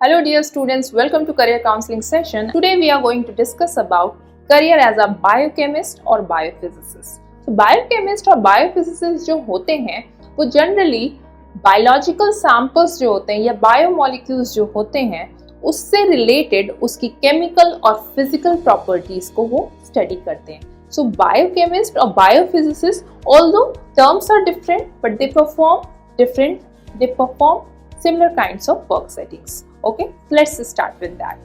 Hello dear students, welcome to career counseling session. Today we are going to discuss about career as a biochemist or biophysicist. So biochemist और biophysicist जो होते हैं वो generally biological samples जो होते हैं या biomolecules जो होते हैं उससे related उसकी chemical और physical properties को वो study करते हैं. So biochemist or biophysicist, although terms are different but they perform similar kinds of work settings. Okay, let's start with that.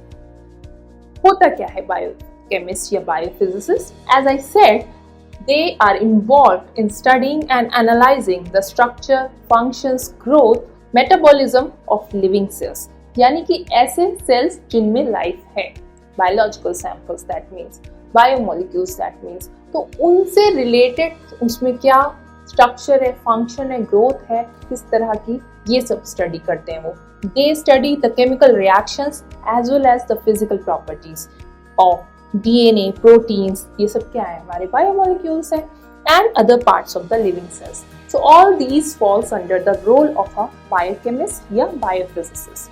होता क्या है biochemist या biophysicist? As I said, they are involved in studying and analyzing the structure, functions, growth, metabolism of living cells. यानी कि ऐसे cells जिनमें life है. Biological samples that means, biomolecules that means. तो उनसे related उसमें क्या structure है, function है, growth है, किस तरह की ये सब study करते हैं वो. They study the chemical reactions as well as the physical properties of DNA, proteins, ये सब क्या है हमारे biomolecules हैं and other parts of the living cells. So all these falls under the role of a biochemist या biophysicist.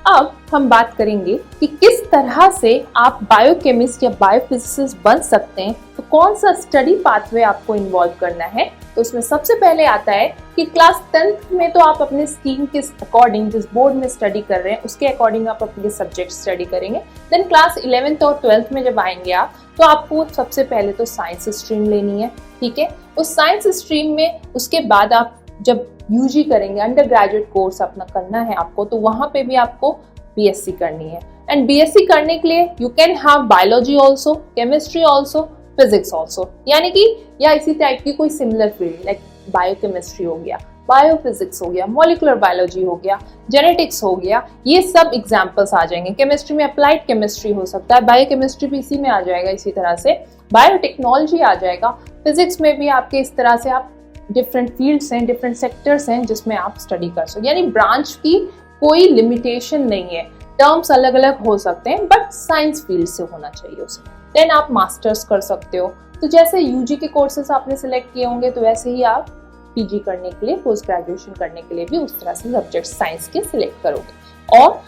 अब हम बात करेंगे कि किस तरह से आप बायोकेमिस्ट या बायोफिजिसिस्ट बन सकते हैं. तो कौन सा स्टडी पाथवे आपको इन्वॉल्व करना है. तो उसमें सबसे पहले आता है कि क्लास 10th में तो आप अपने स्ट्रीम के अकॉर्डिंग जिस बोर्ड में स्टडी कर रहे हैं उसके अकॉर्डिंग आप अपने सब्जेक्ट स्टडी करेंगे. देन क्लास 11th और 12th में जब आएंगे आप तो आपको सबसे पहले तो साइंस स्ट्रीम लेनी है. ठीक है, उस साइंस स्ट्रीम में उसके बाद आप जब यूजी करेंगे, अंडर ग्रेजुएट कोर्स अपना करना है आपको, तो वहां पे भी आपको बीएससी करनी है. एंड बीएससी करने के लिए you can have biology also, chemistry also, physics also, यानी कि या इसी टाइप की कोई सिमिलर फील्ड लाइक बायोकेमिस्ट्री हो गया, बायोफिजिक्स हो गया, मॉलिक्यूलर बायोलॉजी हो गया, जेनेटिक्स हो गया, ये सब एग्जाम्पल्स आ जाएंगे. केमिस्ट्री में अप्लाइड केमिस्ट्री हो सकता है, बायोकेमिस्ट्री भी इसी में आ जाएगा, इसी तरह से बायोटेक्नोलॉजी आ जाएगा. फिजिक्स में भी आपके इस तरह से आप डिफरेंट फील्ड्स हैं, डिफरेंट सेक्टर्स हैं जिसमें आप स्टडी कर सकते. यानी ब्रांच की कोई लिमिटेशन नहीं है, टर्म्स अलग अलग हो सकते हैं बट साइंस फील्ड से होना चाहिए उसे. देन आप मास्टर्स कर सकते हो. तो जैसे यूजी के कोर्सेज आपने सिलेक्ट किए होंगे तो वैसे ही आप पीजी करने के लिए, पोस्ट ग्रेजुएशन करने के लिए भी उस तरह से सब्जेक्ट साइंस के सिलेक्ट करोगे. और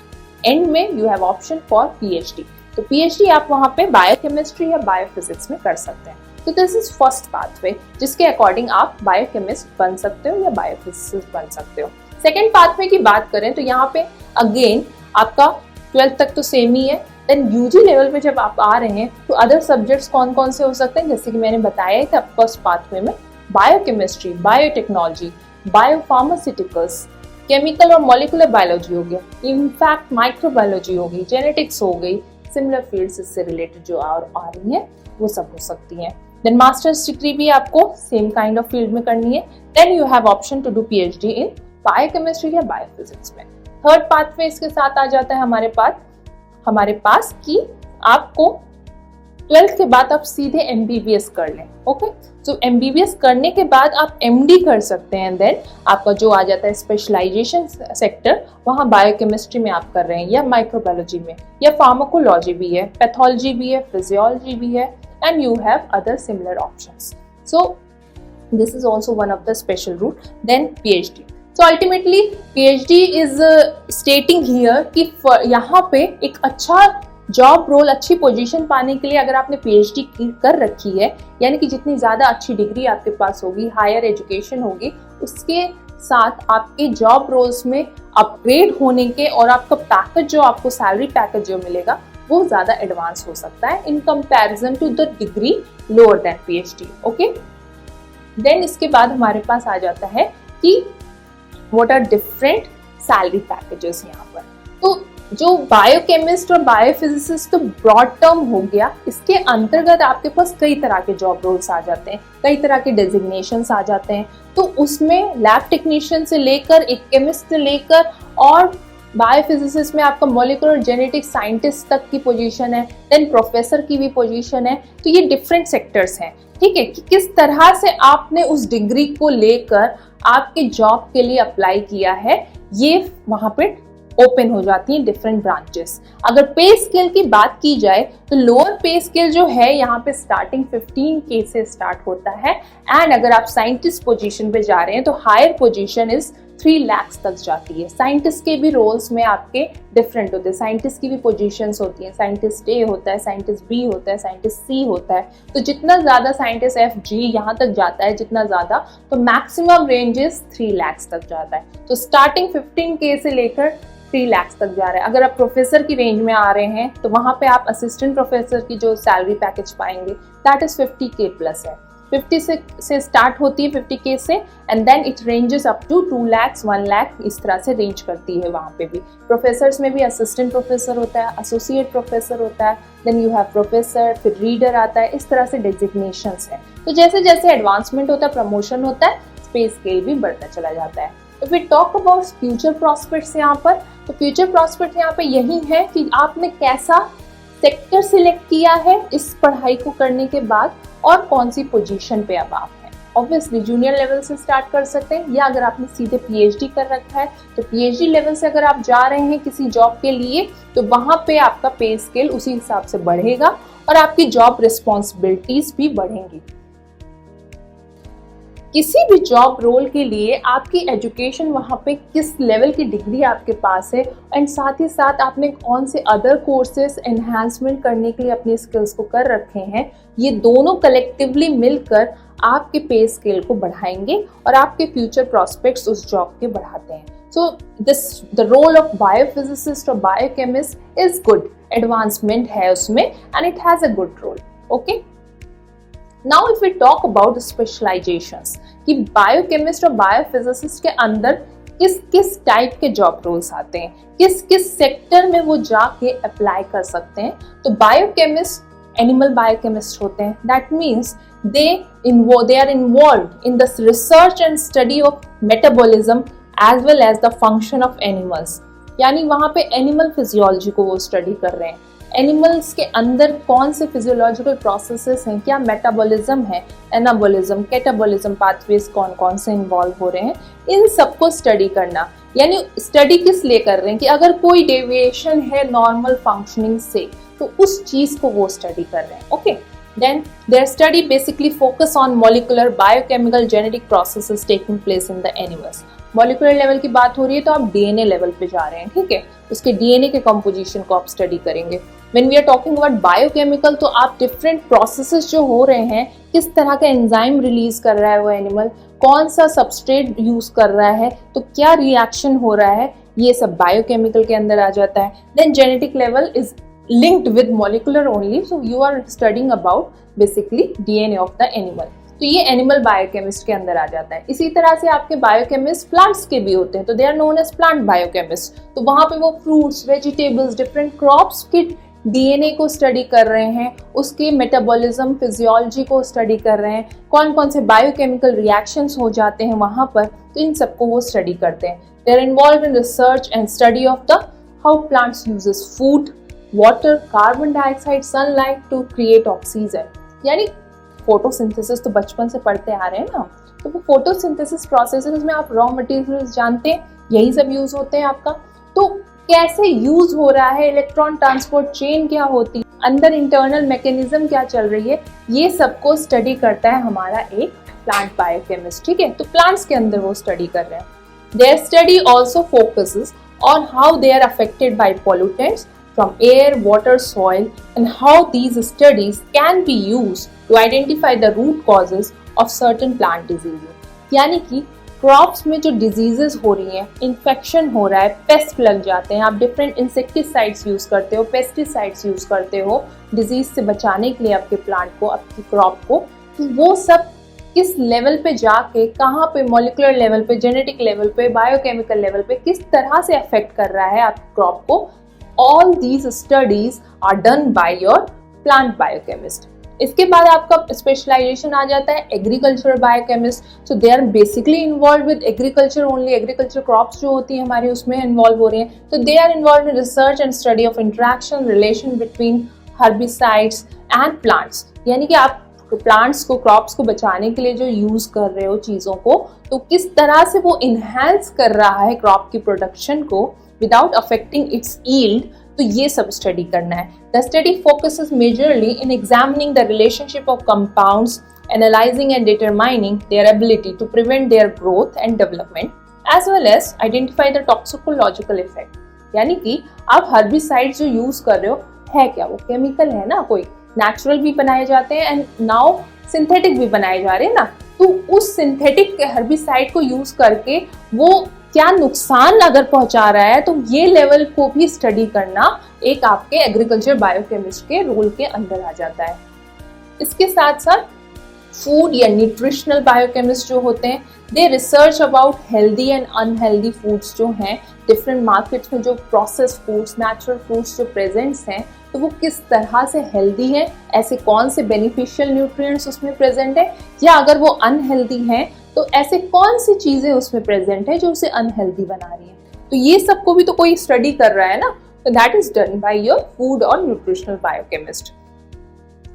एंड में you have option for PhD. तो पीएचडी आप वहाँ पे बायोकेमिस्ट्री या बायोफिजिक्स में कर सकते हैं. तो दिस इज फर्स्ट पाथवे जिसके अकॉर्डिंग आप बायोकेमिस्ट बन सकते हो या बायोफिजिसिस्ट बन सकते हो. सेकेंड पाथवे की बात करें तो यहाँ पे अगेन आपका 12th तक तो सेम ही है. देन यूजी लेवल पे जब आप आ रहे हैं तो अदर सब्जेक्ट्स कौन कौन से हो सकते हैं, जैसे कि मैंने बताया ही था फर्स्ट पाथवे में बायोकेमिस्ट्री, बायोटेक्नोलॉजी, बायोफार्मास्यूटिकल्स, केमिकल और मॉलिक्यूलर बायोलॉजी हो गया, इनफैक्ट माइक्रोबायोलॉजी हो गई, जेनेटिक्स हो गई, सिमिलर फील्ड्स इससे रिलेटेड जो आ रही है वो सब हो सकती हैं. देन मास्टर्स डिग्री भी आपको सेम काइंड ऑफ फील्ड में करनी है. Then you have option to do PhD in biochemistry या बायोफिजिक्स में. थर्ड पाथवे इसके साथ आ जाता है हमारे पास कि आपको 12th के बाद आप सीधे एमबीबीएस कर लें. ओके, तो एमबीबीएस करने के बाद आप एमडी कर सकते हैं. देन आपका जो आ जाता है स्पेशलाइजेशन सेक्टर, वहाँ बायोकेमिस्ट्री में आप कर रहे हैं या माइक्रोबायोलॉजी में या फार्माकोलॉजी भी है, पैथोलॉजी भी है, फिजियोलॉजी भी है, and you have other similar options. So this is also one of the special route. Then PhD. So ultimately PhD is stating here कि यहाँ पे एक अच्छा जॉब रोल, अच्छी पोजीशन पाने के लिए अगर आपने PhD कर रखी है, यानी कि जितनी ज़्यादा अच्छी डिग्री आपके पास होगी, हायर एजुकेशन होगी, उसके साथ आपके जॉब रोल्स में अपग्रेड होने के और आपका पैकेज जो आपको सैलरी पैकेज जो मिलेगा वो ज़्यादा एडवांस हो सकता है in comparison to the degree lower than PhD. Okay, then इसके बाद हमारे पास आ जाता है कि what are different salary packages. यहाँ पर तो जो बायोकेमिस्ट और बायोफिजिसिस्ट तो ब्रॉड टर्म हो गया, इसके अंतर्गत आपके पास कई तरह के जॉब रोल्स आ जाते हैं, कई तरह के डेजिग्नेशंस आ जाते हैं. तो उसमें लैब टेक्नीशियन से लेकर एक केमिस्ट से लेकर और बायोफिजिसिस्ट में आपका मॉलिक्यूलर जेनेटिक साइंटिस्ट तक की पोजीशन है. देन प्रोफेसर की भी पोजीशन है. तो ये डिफरेंट सेक्टर्स हैं. ठीक है, कि किस तरह से आपने उस डिग्री को लेकर आपके जॉब के लिए अप्लाई किया है, ये वहाँ पे ओपन हो जाती हैं डिफरेंट ब्रांचेस. अगर पे स्केल की बात की जाए तो लोअर पे स्केल जो है यहाँ पे स्टार्टिंग 15K से स्टार्ट होता है. एंड अगर आप साइंटिस्ट पोजीशन पे जा रहे हैं तो हायर पोजीशन इज 3 lakhs तक जाती है। साइंटिस्ट के भी रोल्स में आपके डिफरेंट होते हैं, साइंटिस्ट की भी पोजीशंस होती हैं, साइंटिस्ट ए होता है, साइंटिस्ट बी होता है, साइंटिस्ट सी होता है। तो जितना ज़्यादा साइंटिस्ट एफ जी यहाँ तक जाता है जितना ज़्यादा, तो मैक्सिमम रेंजेस 3 lakhs तक जाता है। तो स्टार्टिंग 15K से लेकर 3 lakhs तक जा रहा है। अगर आप प्रोफेसर की रेंज में आ रहे हैं तो वहाँ पे आप असिस्टेंट प्रोफेसर की जो सैलरी पैकेज पाएंगे दैट इज़ 50K प्लस है। 50 से स्टार्ट होती है 50K से, and then it ranges up to 2 lakhs 1 lakh, इस तरह से रेंज करती है। वहाँ पे भी प्रोफेसर्स में भी असिस्टेंट प्रोफेसर होता है, एसोसिएट प्रोफेसर होता है, देन यू हैव प्रोफेसर, फिर रीडर आता है, इस तरह से डेजिग्नेशंस है। तो जैसे जैसे एडवांसमेंट होता है, प्रमोशन होता है, पे स्केल भी बढ़ता चला जाता है। If we talk about future prospects यहाँ पर, तो फ्यूचर प्रॉस्पेक्ट यहाँ पे यही है कि आपने कैसा सेक्टर सिलेक्ट किया है इस पढ़ाई को करने के बाद, और कौन सी पोजीशन पे अब आप हैं। ऑब्वियसली जूनियर लेवल से स्टार्ट कर सकते हैं, या अगर आपने सीधे पीएचडी कर रखा है तो पीएचडी लेवल से अगर आप जा रहे हैं किसी जॉब के लिए, तो वहाँ पे आपका पे स्केल उसी हिसाब से बढ़ेगा और आपकी जॉब रिस्पॉन्सिबिलिटीज भी बढ़ेंगी। किसी भी जॉब रोल के लिए आपकी एजुकेशन वहाँ पे किस लेवल की डिग्री आपके पास है, एंड साथ ही साथ आपने कौन से अदर कोर्सेज एनहांसमेंट करने के लिए अपनी स्किल्स को कर रखे हैं, ये दोनों कलेक्टिवली मिलकर आपके पे स्केल को बढ़ाएंगे और आपके फ्यूचर प्रॉस्पेक्ट्स उस जॉब के बढ़ाते हैं। So the role of biophysicist और बायोकेमिस्ट इज गुड, एडवांसमेंट है उसमें and it has a good role. Okay, now if we talk about specialisations कि बायोकेमिस्ट और बायोफिजिसिस्ट के अंदर किस किस टाइप के जॉब रोल्स आते हैं, किस किस सेक्टर में वो जाके अप्लाई कर सकते हैं। तो बायोकेमिस्ट एनिमल बायोकेमिस्ट होते हैं, that means they are involved in the research and study of metabolism as well as the function of animals, यानी वहाँ पे एनिमल फिजियोलॉजी को वो स्टडी कर रहे हैं। एनिमल्स के अंदर कौन से फिजियोलॉजिकल प्रोसेसेस हैं, क्या मेटाबॉलिज्म है, एनाबॉलिज्म, कैटाबॉलिज्म पाथवेज कौन कौन से इन्वॉल्व हो रहे हैं, इन सबको स्टडी करना। यानी स्टडी किस लिए कर रहे हैं कि अगर कोई डेविएशन है नॉर्मल फंक्शनिंग से तो उस चीज को वो स्टडी कर रहे हैं। Okay, then their study basically focus on molecular biochemical genetic processes taking place in the animals. Molecular level की बात हो रही है तो आप डीएनए लेवल पे जा रहे हैं, ठीक है, उसके डीएनए के कंपोजिशन को आप स्टडी करेंगे। When we are talking about biochemical, तो आप डिफरेंट प्रोसेसेस जो हो रहे हैं, किस तरह का एंजाइम रिलीज कर रहा है वो एनिमल, कौन सा सबस्ट्रेट यूज कर रहा है, तो क्या रिएक्शन हो रहा है, ये सब बायोकेमिकल के अंदर आ जाता है। Then genetic level is linked with molecular only, so you are studying about basically DNA of the animal, तो ये एनिमल बायोकेमिस्ट के अंदर आ जाता है। इसी तरह से आपके बायोकेमिस्ट प्लांट्स के भी होते हैं, तो they are known as plant biochemist. तो वहाँ पे वो फ्रूट्स, वेजिटेबल्स, डिफरेंट क्रॉप्स के डीएनए को स्टडी कर रहे हैं, उसके मेटाबॉलिज्म, फिजियोलॉजी को स्टडी कर रहे हैं, कौन कौन से बायोकेमिकल रिएक्शंस हो जाते हैं वहाँ पर, तो इन सबको वो स्टडी करते हैं। They are involve in research and study of the how plants uses food, water, carbon dioxide, sunlight to create oxygen. यानी फोटोसिंथेसिस तो बचपन से पढ़ते आ रहे हैं ना, तो वो फोटोसिंथेसिस प्रोसेस में आप रॉ मटेरियल्स जानते हैं, यही सब यूज होते हैं आपका। तो कैसे यूज हो रहा है, इलेक्ट्रॉन ट्रांसपोर्ट चेन क्या होती है, अंदर इंटरनल मैकेनिज्म क्या चल रही है, ये सबको स्टडी करता है हमारा एक प्लांट बायोकेमिस्ट, ठीक है। तो प्लांट्स के अंदर वो स्टडी कर रहे हैं। Their study also focuses on how they are affected by pollutants from air, water, soil, and how these studies can be used to identify the root causes of certain plant diseases। यानी कि crops में जो diseases हो रही हैं, infection हो रहा है, पेस्ट लग जाते हैं, आप डिफरेंट इंसेक्टिसाइड्स यूज करते हो, पेस्टिसाइड्स यूज करते हो डिजीज से बचाने के लिए आपके प्लांट को, आपकी क्रॉप को, तो वो सब किस लेवल पे जाके, कहाँ पे, मॉलिक्यूलर लेवल पे, जेनेटिक लेवल पे, बायोकेमिकल लेवल पे किस तरह से अफेक्ट कर रहा है आपकी क्रॉप को, all these studies are done by your plant biochemist। इसके बाद आपका स्पेशलाइजेशन आ जाता है agriculture biochemist. So they are basically involve with agriculture only, agriculture crops जो होती है हमारी उसमें इन्वॉल्व हो रही हैं। तो they are involve in research and study of interaction, relation between herbicides and plants. यानी कि आप प्लांट्स को, क्रॉप्स को बचाने के लिए जो यूज कर रहे हो चीज़ों को, तो किस तरह से वो इन्हेंस कर रहा है क्रॉप की प्रोडक्शन को without affecting its yield, तो ये सब स्टडी करना है। The study focuses majorly in examining the relationship of compounds, analyzing and determining their ability to prevent their growth and development, as well as identify the toxicological effect, यानी कि आप herbicide जो use कर रहे हो है क्या, वो केमिकल है ना, कोई नेचुरल भी बनाए जाते हैं एंड नाउ सिंथेटिक भी बनाए जा रहे हैं ना, तो उस सिंथेटिक हर्बिसाइड को यूज करके वो क्या नुकसान अगर पहुंचा रहा है, तो ये लेवल को भी स्टडी करना एक आपके एग्रीकल्चर बायोकेमिस्ट के रोल के अंदर आ जाता है। इसके साथ साथ फूड या न्यूट्रिशनल बायोकेमिस्ट जो होते हैं, they research about healthy and unhealthy foods जो हैं, डिफरेंट मार्केट्स में जो प्रोसेस्ड फूड्स, नेचुरल फूड्स जो प्रेजेंट्स हैं, तो वो किस तरह से हेल्दी है, ऐसे कौन से बेनिफिशियल न्यूट्रिएंट्स उसमें प्रेजेंट है, या अगर वो अनहेल्दी हैं तो ऐसे कौन सी चीजें उसमें प्रेजेंट है जो उसे अनहेल्दी बना रही है। तो ये सबको भी तो कोई स्टडी कर रहा है ना, तो that is done by your food और न्यूट्रिशनल बायोकेमिस्ट।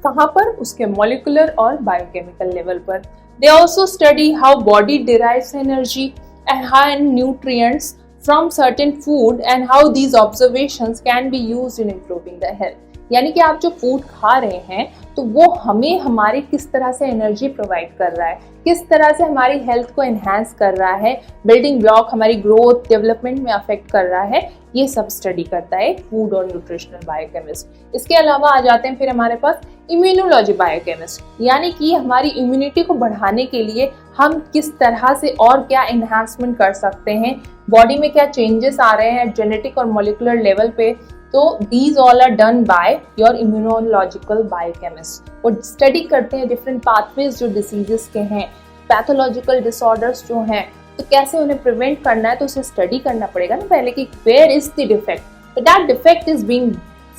कहाँ पर? उसके मॉलिक्यूलर और बायोकेमिकल लेवल पर। They also study how body derives energy and how nutrients from certain food and how these observations can be used in improving the health। यानी कि आप जो फूड खा रहे हैं तो वो हमें हमारी किस तरह से एनर्जी प्रोवाइड कर रहा है, किस तरह से हमारी हेल्थ को एनहांस कर रहा है, बिल्डिंग ब्लॉक हमारी ग्रोथ डेवलपमेंट में अफेक्ट कर रहा है, ये सब स्टडी करता है फूड और न्यूट्रिशनल बायोकेमिस्ट। इसके अलावा आ जाते हैं फिर हमारे पास इम्यूनोलॉजी बायोकेमिस्ट, यानी कि हमारी इम्यूनिटी को बढ़ाने के लिए हम किस तरह से और क्या एनहांसमेंट कर सकते हैं, बॉडी में क्या चेंजेस आ रहे हैं जेनेटिक और मॉलिक्यूलर लेवल पे, तो these all are done by your immunological biochemist. वो स्टडी करते हैं डिफरेंट पाथवेज जो डिसीजेस के हैं, पैथोलॉजिकल डिसऑर्डर्स जो हैं, तो कैसे उन्हें प्रिवेंट करना है, तो उसे स्टडी करना पड़ेगा ना पहले कि वेयर इज द डिफेक्ट, तो that defect is being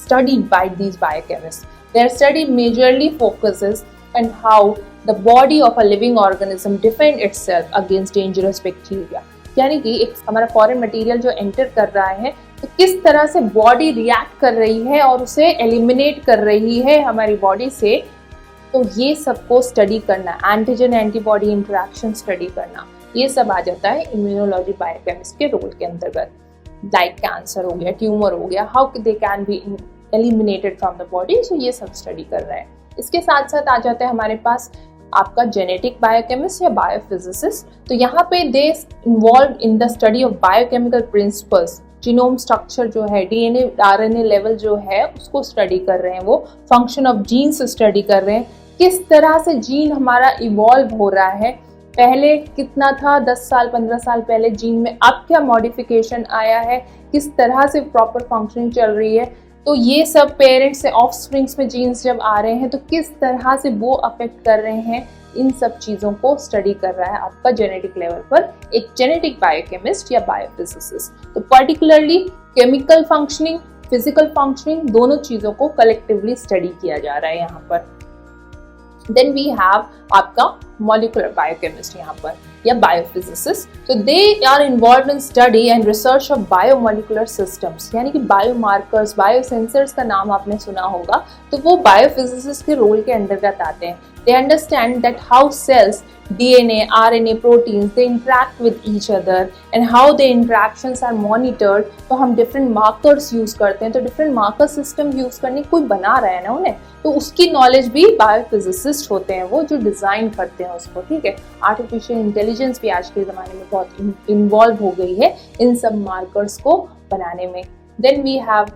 studied by these biochemist. There study majorly focuses on how the body of a living organism defend itself against dangerous bacteria। यानी कि एक हमारा फॉरेन मटेरियल जो enter कर रहा है तो किस तरह से बॉडी रिएक्ट कर रही है और उसे एलिमिनेट कर रही है हमारी बॉडी से, तो ये सबको स्टडी करना, एंटीजन एंटीबॉडी इंटरेक्शन स्टडी करना, ये सब आ जाता है इम्यूनोलॉजी बायोकेमिस्ट के रोल के अंतर्गत। लाइक कैंसर हो गया, ट्यूमर हो गया, how they can be eliminated from the body, so ये सब स्टडी कर रहा है। इसके साथ साथ आ जाता है हमारे पास आपका जेनेटिक बायोकेमिस्ट या बायोफिजिसिस्ट। तो यहाँ पे they involve in the study of biochemical principles, genome structure जो है, डीएनए आरएनए लेवल जो है उसको स्टडी कर रहे हैं, वो फंक्शन ऑफ जीन्स स्टडी कर रहे हैं, किस तरह से जीन हमारा इवॉल्व हो रहा है, पहले कितना था 10 साल 15 साल पहले जीन में, अब क्या मॉडिफिकेशन आया है, किस तरह से प्रॉपर फंक्शनिंग चल रही है, तो ये सब पेरेंट्स से ऑफस्प्रिंग्स में जीन्स जब आ रहे हैं तो किस तरह से वो अफेक्ट कर रहे हैं, इन सब चीज़ों को स्टडी कर रहा है आपका जेनेटिक लेवल पर एक जेनेटिक बायोकेमिस्ट या बायोफिजिसिस्ट। तो particularly chemical functioning, physical functioning, दोनों चीज़ों को कलेक्टिवली स्टडी किया जा रहा है यहाँ पर। देन वी हैव आपका मॉलिक्यूलर बायोकेमिस्ट यहाँ पर या बायोफिजिसिस्ट। तो they are involve in study and research of biomolecular systems, यानी कि बायोमार्कर्स, बायोसेंसर्स का नाम आपने सुना होगा, तो वो बायोफिजिसिस्ट के रोल के अंतर्गत आते हैं। They understand that how cells, DNA, RNA, proteins, they interact with each other and how the interactions are monitored। तो हम different markers use करते हैं, तो different marker system use करने कोई बना रहा है ना उन्हें, तो उसकी knowledge भी बायोफिजिसिस्ट होते हैं, वो जो डिज़ाइन करते हैं उसको, ठीक है। आर्टिफिशियल इंटेलिजेंस भी आज के ज़माने में बहुत इन्वॉल्व हो गई है इन सब मार्कर्स को बनाने में। Then we have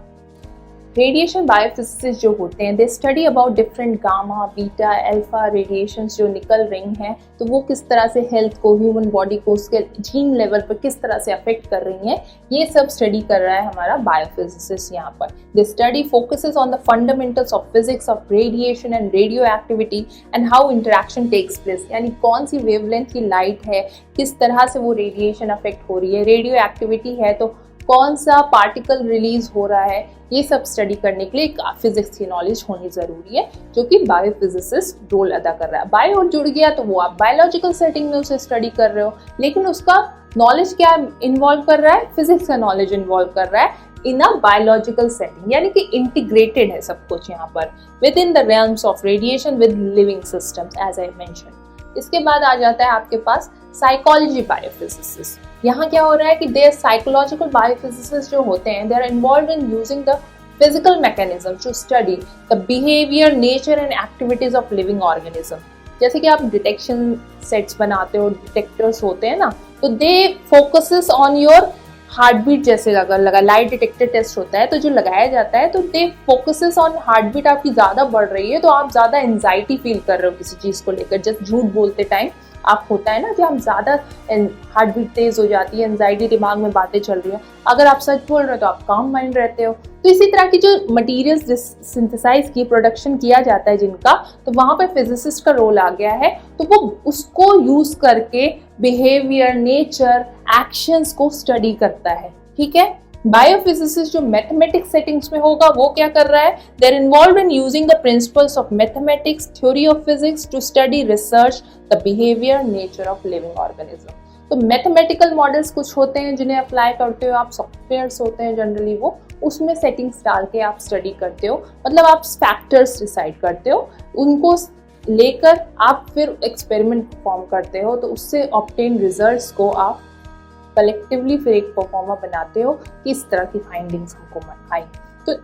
radiation biophysicist जो होते हैं, they study about different gamma, beta, alpha radiations जो निकल रही हैं, तो वो किस तरह से हेल्थ को, ह्यूमन बॉडी को, उसके जीन लेवल पर किस तरह से अफेक्ट कर रही हैं, ये सब स्टडी कर रहा है हमारा बायोफिजिसिस्ट यहाँ पर। They study focuses on the fundamentals of physics of radiation and radioactivity and how interaction takes place, यानी कौन सी वेवलेंथ की लाइट है, किस तरह से वो रेडिएशन अफेक्ट हो रही है, रेडियो एक्टिविटी है तो कौन सा पार्टिकल रिलीज हो रहा है, ये सब स्टडी करने के लिए फिजिक्स की नॉलेज होनी जरूरी है, जो कि बायोफिजिसिस्ट रोल अदा कर रहा है। बायो जुड़ गया तो वो आप बायोलॉजिकल सेटिंग में उसे स्टडी कर रहे हो, लेकिन उसका नॉलेज क्या इन्वॉल्व कर रहा है, फिजिक्स का नॉलेज इन्वॉल्व कर रहा है इन अ बायोलॉजिकल सेटिंग, यानी कि इंटीग्रेटेड है सब कुछ यहाँ पर within the realms of radiation with living systems as I mention. इसके बाद आ जाता है आपके पास साइकोलॉजी बायोफिजिसिस्ट। यहाँ क्या हो रहा है कि दे साइकोलॉजिकल बायोफिजिसिस्ट जो होते हैं, they are involve in using the physical mechanism to study the behaviour, nature and activities of living organism. जैसे कि आप डिटेक्शन सेट्स बनाते हो, डिटेक्टर्स होते हैं ना, तो they focuses on your heart beat. जैसे अगर लाइट डिटेक्टर टेस्ट होता है तो जो लगाया जाता है, तो they focuses on heart beat आपकी ज़्यादा बढ़ रही है तो आप ज़्यादा एंजाइटी फील कर रहे हो किसी चीज़ को लेकर। जैसे झूठ बोलते टाइम आप होता है ना कि हम ज़्यादा हार्ट बीट तेज हो जाती है, एंजाइटी, दिमाग में बातें चल रही है। अगर आप सच बोल रहे हो तो आप काम माइंड रहते हो। तो इसी तरह की जो मटीरियल्स सिंथेसाइज की प्रोडक्शन किया जाता है जिनका, तो वहाँ पे फिजिसिस्ट का रोल आ गया है। तो वो उसको यूज करके बिहेवियर, नेचर, एक्शंस को स्टडी करता है। ठीक है। बायोफिजिसिस्ट जो मैथमेटिक्स सेटिंग्स में होगा वो क्या कर रहा है, they are involved in using the principles of mathematics, theory of physics to study, research the behaviour, nature of living organism. तो मैथमेटिकल मॉडल्स कुछ होते हैं जिन्हें अप्लाई करते हो आप, सॉफ्टवेयर्स होते हैं जनरली वो, उसमें सेटिंग्स डाल के आप स्टडी करते हो, मतलब आप फैक्टर्स डिसाइड करते हो, उनको लेकर आप फिर एक्सपेरिमेंट परफॉर्म करते हो, तो उससे ऑब्टेन रिजल्ट्स को आप कलेक्टिवली फिर एक परफॉर्मर बनाते हो कि इस तरह की फाइंडिंग्स हमको आई। तो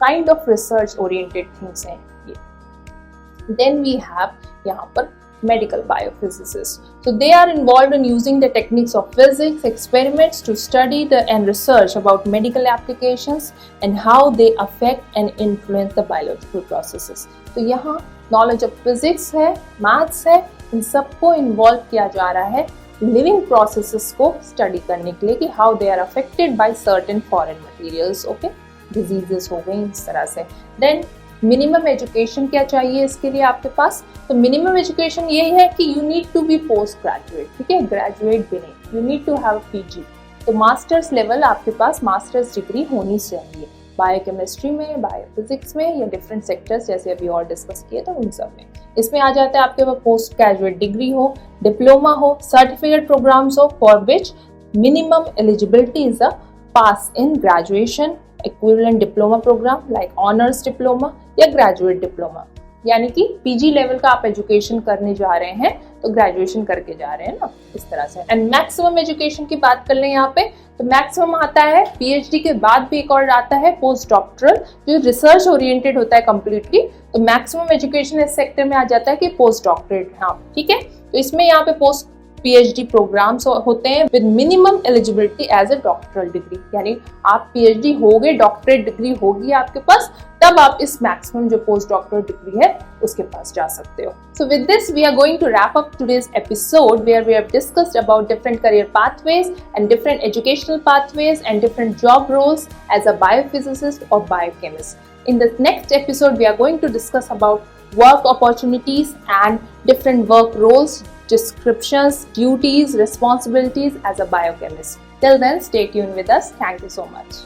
kind of research oriented things हैं ये। देन वी हैव यहाँ पर medical biophysicists. So they are involved in using the techniques of physics, experiments to study and research about medical applications and how they affect and influence the biological processes. तो यहाँ knowledge of physics है, maths है, इन सबको involve किया जा रहा है living processes को study करने के लिए कि how they are affected by certain foreign materials, okay? Diseases हो गई इस तरह से। Then मिनिमम एजुकेशन क्या चाहिए इसके लिए आपके पास, तो मिनिमम एजुकेशन यही है कि you need to be post graduate, ठीक है, ग्रेजुएट भी नहीं, you need to have PG. तो मास्टर्स लेवल आपके पास मास्टर्स डिग्री होनी चाहिए, बायोकेमिस्ट्री में, बायोफिजिक्स में, या डिफरेंट सेक्टर्स जैसे अभी और डिस्कस किए तो उन सब में। इसमें आ जाता है आपके पास पोस्ट ग्रेजुएट डिग्री हो, डिप्लोमा हो, सर्टिफिकेट प्रोग्राम्स हो, for which minimum eligibility is a pass in graduation, equivalent diploma programme like honours diploma या ग्रेजुएट डिप्लोमा। यानी कि पीजी लेवल का आप एजुकेशन करने जा रहे हैं तो ग्रेजुएशन करके जा रहे हैं ना, इस तरह से। एंड मैक्सिमम एजुकेशन की बात कर लें यहाँ पे, तो मैक्सिमम आता है पीएचडी के बाद भी एक और आता है पोस्ट डॉक्टरल, जो रिसर्च ओरिएंटेड होता है कंप्लीटली। तो मैक्सिमम एजुकेशन इस सेक्टर में आ जाता है कि पोस्ट डॉक्टरेट, हाँ ठीक है। तो इसमें यहाँ पे पोस्ट पीएचडी प्रोग्राम्स होते हैं with minimum eligibility as a doctoral degree, यानी आप पीएचडी हो गए, डॉक्टरेट डिग्री होगी आपके पास, तब आप इस मैक्सिमम जो पोस्ट डॉक्टरल डिग्री है उसके पास जा सकते हो। So with this we are going to wrap up today's episode where we have discussed about different career pathways and different educational pathways and different job roles as a biophysicist or biochemist. In the next episode we are going to discuss about work opportunities and different work roles, descriptions, duties, responsibilities as a biochemist. Till then, stay tuned with us. Thank you so much.